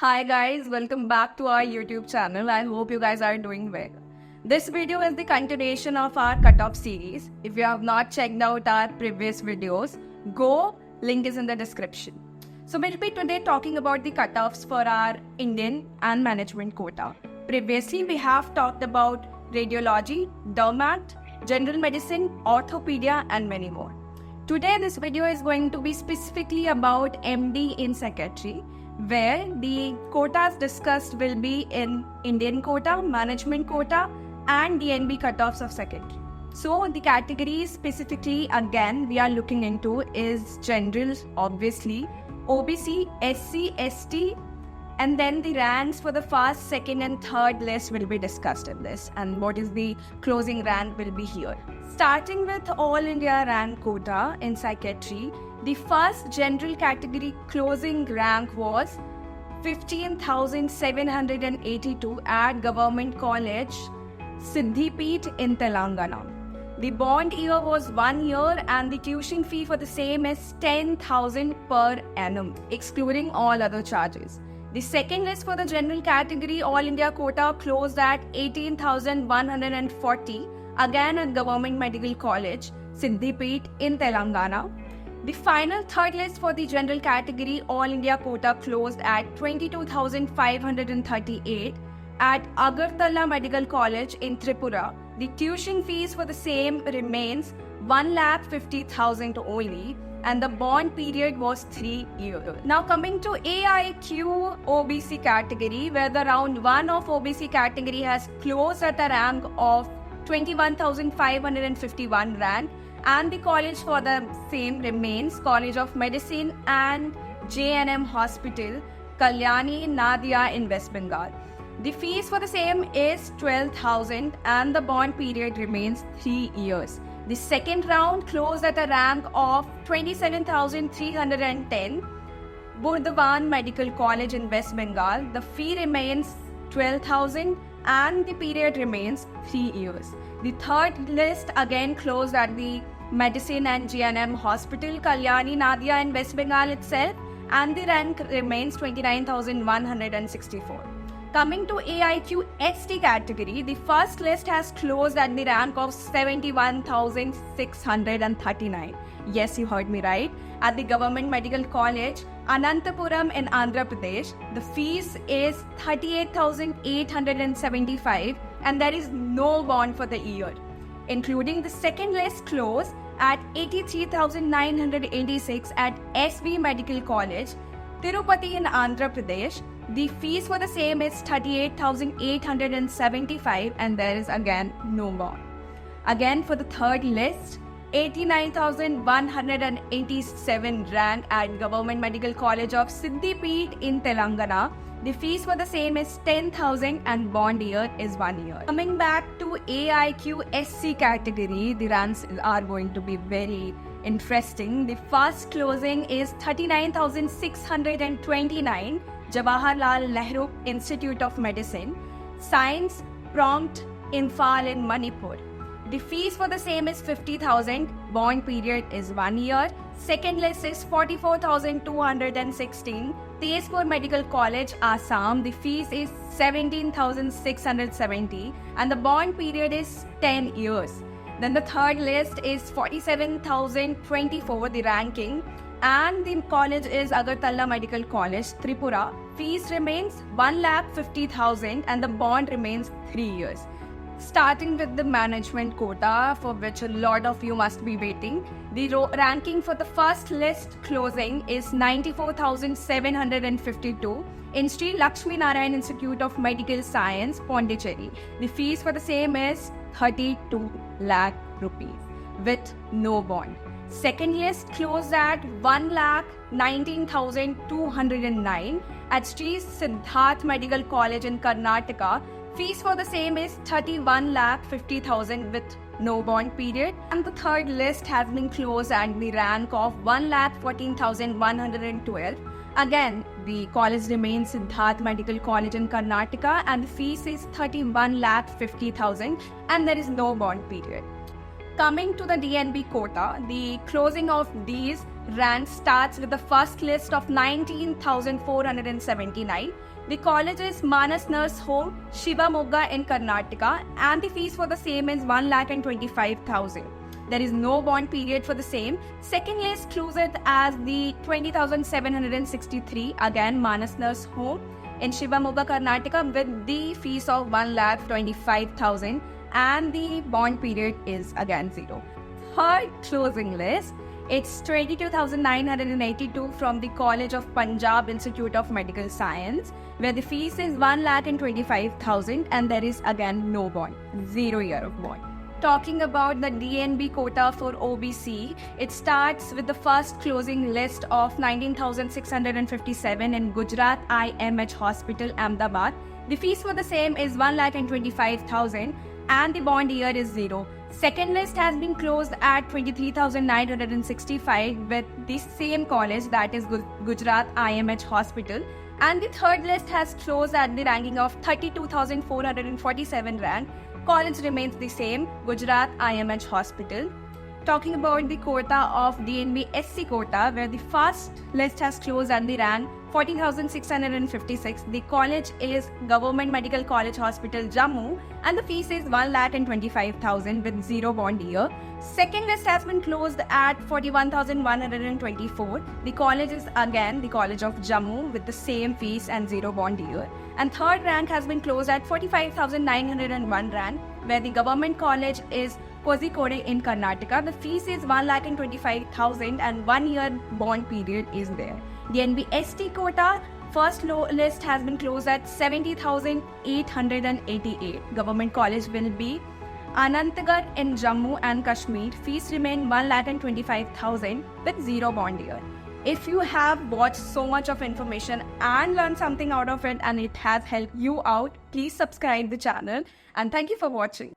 Hi guys, welcome back to our YouTube channel. I hope you guys are doing well. This video is the continuation of our cutoff series. If you have not checked out our previous videos, go, link is in the description. So we'll be today talking about the cutoffs for our Indian and management quota. Previously we have talked about radiology, dermat, general medicine, orthopedia and many more. Today this video is going to be specifically about MD in psychiatry, where the quotas discussed will be in Indian quota, management quota and DNB cutoffs of psychiatry. So the categories specifically again we are looking into is general, obviously, OBC, SC, ST, and then the ranks for the first, second and third list will be discussed in this, and what is the closing rank will be here. Starting with All India rank quota in psychiatry, the first general category closing rank was 15,782 at Government College, Siddhipeeth in Telangana. The bond year was 1 year and the tuition fee for the same is 10,000 per annum, excluding all other charges. The second list for the general category All India quota closed at 18,140, again at Government Medical College, Siddhipeeth in Telangana. The final third list for the general category All India quota closed at 22,538 at Agartala Medical College in Tripura. The tuition fees for the same remains 1,50,000 only, and the bond period was 3 years. Now coming to AIQ OBC category, where the round 1 of OBC category has closed at a rank of 21,551 rank, and the college for the same remains College of Medicine and JNM Hospital, Kalyani Nadia in West Bengal. The fees for the same is 12,000 and the bond period remains 3 years. The second round closed at a rank of 27,310, Burdwan Medical College in West Bengal. The fee remains 12,000 and the period remains 3 years. The third list again closed at the Medicine and GNM Hospital, Kalyani Nadia in West Bengal itself, and the rank remains 29,164. Coming to AIQ ST category, the first list has closed at the rank of 71,639. Yes, you heard me right. At the Government Medical College, Anantapuram in Andhra Pradesh, the fees is 38,875 and there is no bond for the year. Including the second list closed at 83,986 at SV Medical College, Tirupati in Andhra Pradesh. The fees for the same is 38,875 and there is again no bond. Again for the third list, 89,187 rank at Government Medical College of Siddhipeeth in Telangana. The fees for the same is 10,000 and bond year is 1 year. Coming back to AIQ SC category, the ranks are going to be very interesting. The first closing is 39,629, Jawaharlal Nehru Institute of Medicine, Science, Prompt, Imphal in Manipur. The fees for the same is 50,000, bond period is 1 year. Second list is 44,216, Tezpur Medical College, Assam. The fees is 17,670 and the bond period is 10 years. Then the third list is 47,024, the ranking, and the college is Agartala Medical College, Tripura. Fees remains 1,50,000 and the bond remains 3 years. Starting with the management quota, for which a lot of you must be waiting. The ranking for the first list closing is 94,752 in Sri Lakshmi Narayan Institute of Medical Science, Pondicherry. The fees for the same is 32 lakh rupees with no bond. Second list closed at 1,19,209 at Sri Siddharth Medical College in Karnataka. Fees for the same is 31,50,000 with no bond period. And the third list has been closed at the rank of 1,14,112. Again, the college remains Siddharth Medical College in Karnataka and the fees is 31,50,000 and there is no bond period. Coming to the DNB quota, the closing of these rank starts with the first list of 19,479. The college is Manas Nurse Home, Shivamogga in Karnataka, and the fees for the same is 1,25,000. There is no bond period for the same. Second list closes as the 20,763, again Manas Nurse Home in Shivamogga, Karnataka, with the fees of 1,25,000, and the bond period is again 0. Third closing list, it's 22,982 from the College of Punjab Institute of Medical Science, where the fees is 1,25,000, and there is again no bond, 0 year of bond. Talking about the DNB quota for OBC, it starts with the first closing list of 19,657 in Gujarat IMH Hospital, Ahmedabad. The fees for the same is 1,25,000, and the bond year is 0. Second list has been closed at 23,965 with the same college, that is Gujarat IMH Hospital. And the third list has closed at the ranking of 32,447 rank. College remains the same, Gujarat IMH Hospital. Talking about the quota of DNB SC quota, where the first list has closed at the rank 40,656. The college is Government Medical College Hospital, Jammu, and the fees is 1,25,000 with 0 bond year. Second list has been closed at 41,124. The college is again the College of Jammu with the same fees and 0 bond year. And third rank has been closed at 45,901 rank, where the Government College is Kozhikode in Karnataka. The fees is 1,25,000 and 1 year bond period is there. The NBST quota, first list has been closed at 70,888. Government college will be Anantgarh in Jammu and Kashmir. Fees remain 1,25,000 with 0 bond year. If you have watched so much of information and learned something out of it and it has helped you out, please subscribe the channel, and thank you for watching.